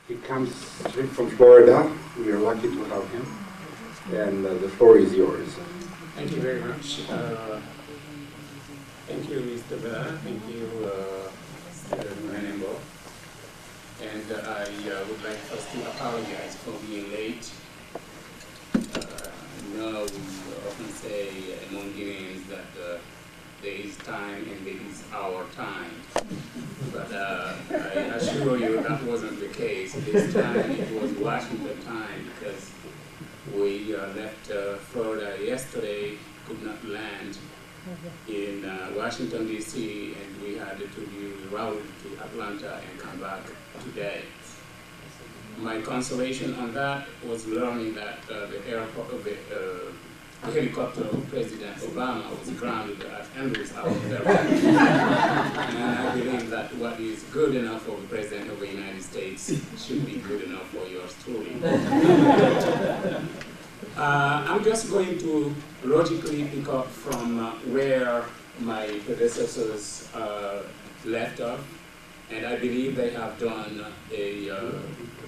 He comes straight from Florida. We are lucky to have him. And the floor is yours. Thank you very much. Thank you, Mr. Bella. Thank you, Mr. Manembo. And I would like first to apologize for being late. We often say among Guineans that there is time and there is our time. But I assure you that wasn't the case. This time it was Washington time because we left Florida yesterday, could not land in Washington, D.C., and we had to reroute to Atlanta and come back today. My consolation on that was learning that the helicopter of President Obama was grounded at Andrew's house. And I believe that what is good enough for the President of the United States should be good enough for yours truly. I'm just going to logically pick up from where my predecessors left off, and I believe they have done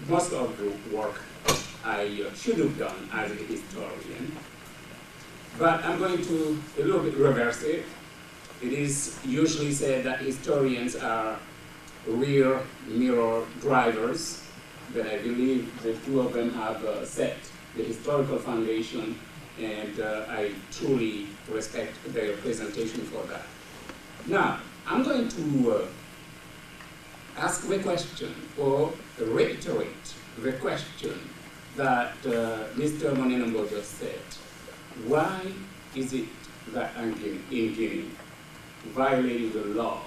most of the work I should have done as a historian. But I'm going to a little bit reverse it. It is usually said that historians are rear mirror drivers, but I believe the two of them have set the historical foundation, and I truly respect their presentation for that. Now, I'm going to ask the question, or reiterate the question that Mr. Monenombo just said. Why is it that in Guinea, violating the law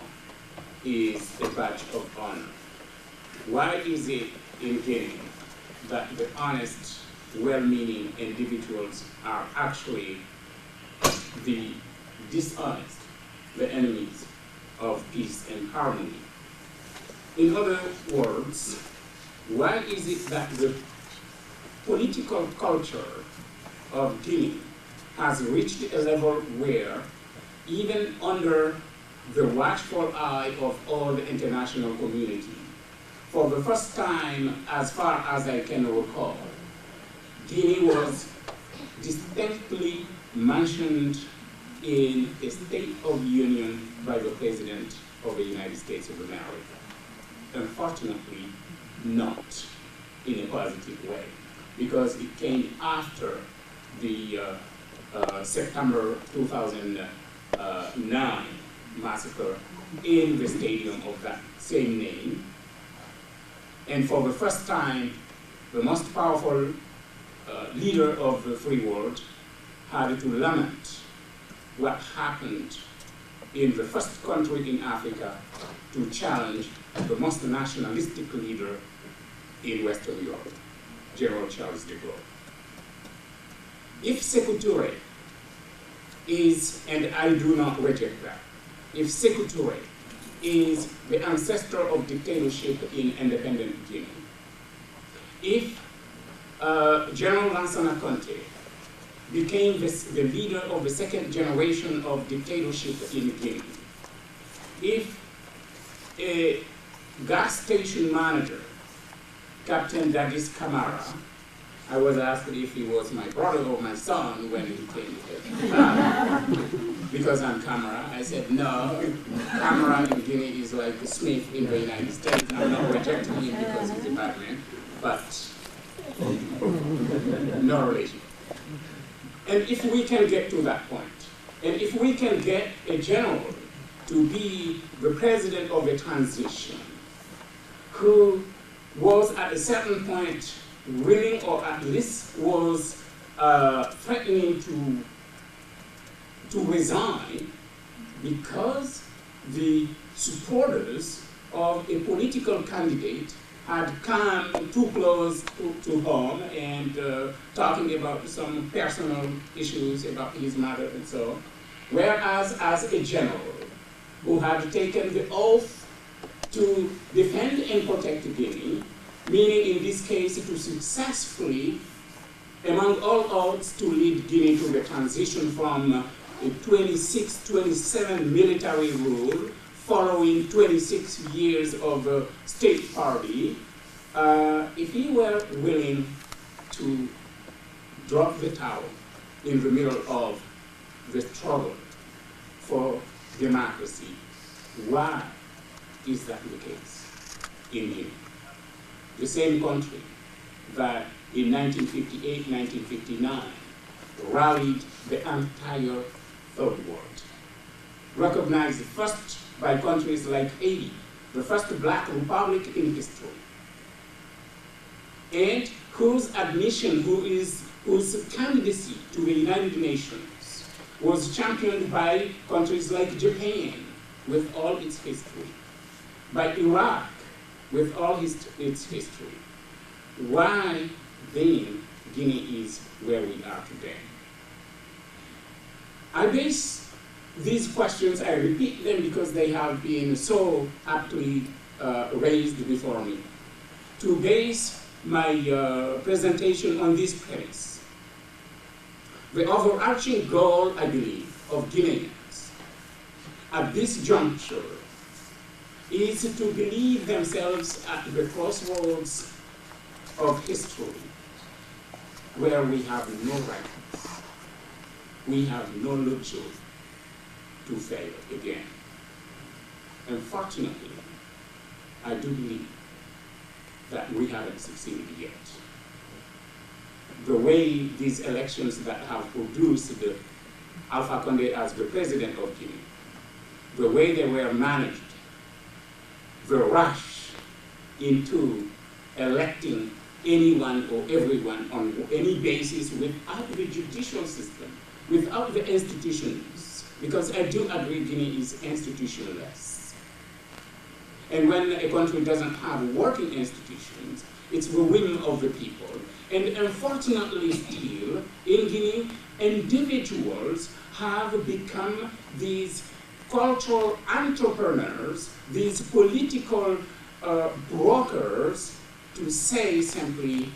is a badge of honor? Why is it in Guinea that the honest, well-meaning individuals are actually the dishonest, the enemies of peace and harmony? In other words, why is it that the political culture of Guinea has reached a level where, even under the watchful eye of all the international community, for the first time, as far as I can recall, Guinea was distinctly mentioned in a State of the Union by the President of the United States of America? Unfortunately, not in a positive way, because it came after the September 2009 massacre in the stadium of that same name. And for the first time, the most powerful leader of the free world had to lament what happened in the first country in Africa to challenge the most nationalistic leader in Western Europe, General Charles de Gaulle. If Sékou Touré is, and I do not reject that, if Sékou Touré is the ancestor of dictatorship in independent Guinea, if General Lansana Conté became the leader of the second generation of dictatorship in Guinea, if a gas station manager, Captain Dadis Camara, I was asked if he was my brother or my son when he came here. Because I'm Camara, I said, no, Camara in Guinea is like Smith in the United States. I'm not rejecting him because he's a bad man, but no relation. And if we can get to that point, and if we can get a general to be the president of a transition, who was at a certain point willing, or at least was threatening to resign because the supporters of a political candidate had come too close to home and talking about some personal issues about his mother and so on. Whereas as a general who had taken the oath to defend and protect Guinea, meaning in this case to successfully, among all odds, to lead Guinea to the transition from a 26-27 military rule following 26 years of state party if he were willing to drop the towel in the middle of the struggle for democracy, why is that the case in Guinea? The same country that in 1958, 1959 rallied the entire third world, recognized first by countries like Haiti, the first black republic in history, and whose admission, whose candidacy to the United Nations was championed by countries like Japan with all its history, by Iraq with all its history. Why then Guinea is where we are today? I base these questions, I repeat them because they have been so aptly raised before me, to base my presentation on this premise. The overarching goal, I believe, of Guineans at this juncture is to believe themselves at the crossroads of history, where we have no rights, we have no luxury to fail again. Unfortunately, I do believe that we haven't succeeded yet. The way these elections that have produced the Alpha Condé as the president of Guinea, the way they were managed, the rush into electing anyone or everyone on any basis without the judicial system, without the institutions, because I do agree Guinea is institutionless. And when a country doesn't have working institutions, it's the whim of the people. And unfortunately still, in Guinea, individuals have become these cultural entrepreneurs, these political brokers, to say simply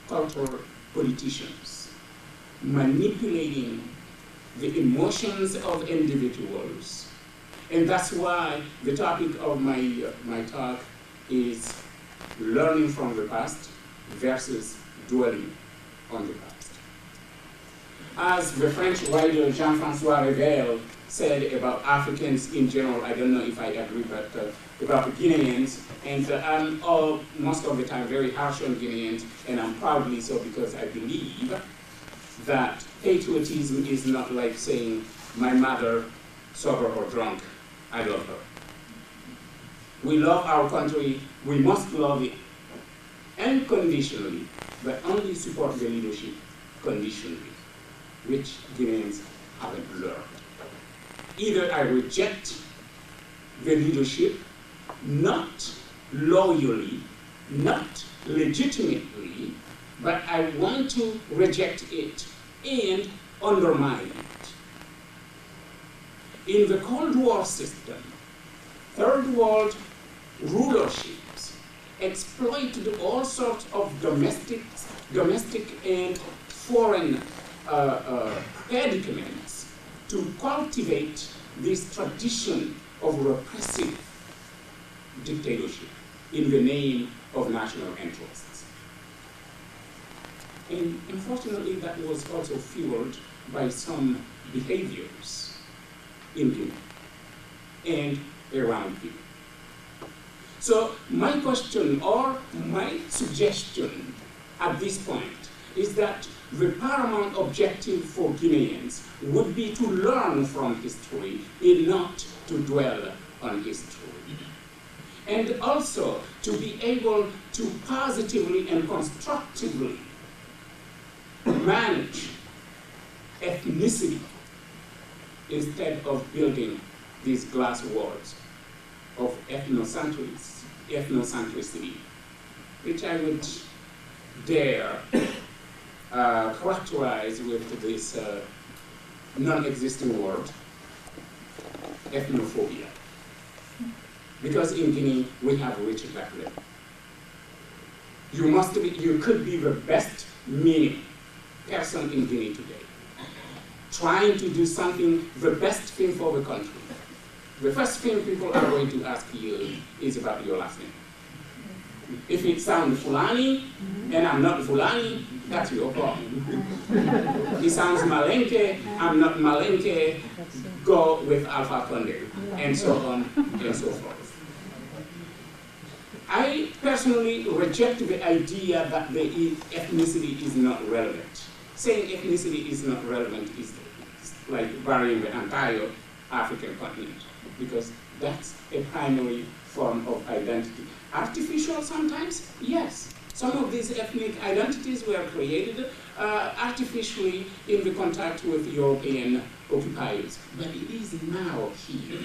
cultural politicians, manipulating the emotions of individuals. And that's why the topic of my talk is learning from the past versus dwelling on the past. As the French writer Jean-François Revel said about Africans in general, I don't know if I agree, but about Guineans, and I'm most of the time very harsh on Guineans, and I'm proudly so because I believe that patriotism is not like saying, my mother, sober or drunk, I love her. We love our country, we must love it unconditionally, but only support the leadership conditionally, which Guineans haven't learned. Either I reject the leadership, not loyally, not legitimately, but I want to reject it and undermine it. In the Cold War system, Third World rulerships exploited all sorts of domestic and foreign predicaments to cultivate this tradition of repressive dictatorship in the name of national interests. And unfortunately, that was also fueled by some behaviors in Guinea and around Guinea. So my question or my suggestion at this point is that the paramount objective for Guineans would be to learn from history and not to dwell on history. And also to be able to positively and constructively manage ethnicity instead of building these glass walls of ethnocentricity, which I would dare characterize with this non-existing word, ethnophobia. Because in Guinea, we have reached that level. You could be the best meaning person in Guinea today, trying to do something, the best thing for the country. The first thing people are going to ask you is about your last name. If it sounds Fulani and I'm not Fulani, that's your problem. It sounds Malenke, I'm not Malenke, go with Alpha Conde, and so on and so forth. I personally reject the idea that the ethnicity is not relevant. Saying ethnicity is not relevant is like burying the entire African continent, because that's a primary form of identity. Artificial sometimes, yes. Some of these ethnic identities were created artificially in the contact with European occupiers, but it is now here.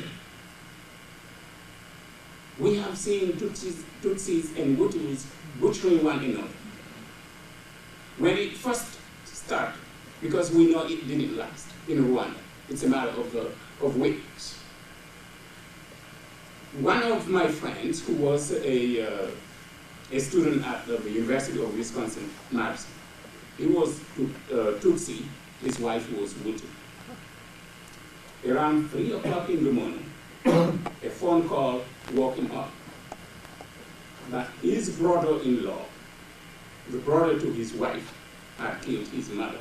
We have seen Tutsis and Hutus butchering one another. When it first started, because we know it didn't last in Rwanda, it's a matter of weeks. One of my friends, who was a student at the University of Wisconsin-Madison, he was Tutsi, his wife was Hutu. Around 3 o'clock in the morning, a phone call woke him up that his brother-in-law, the brother to his wife, had killed his mother.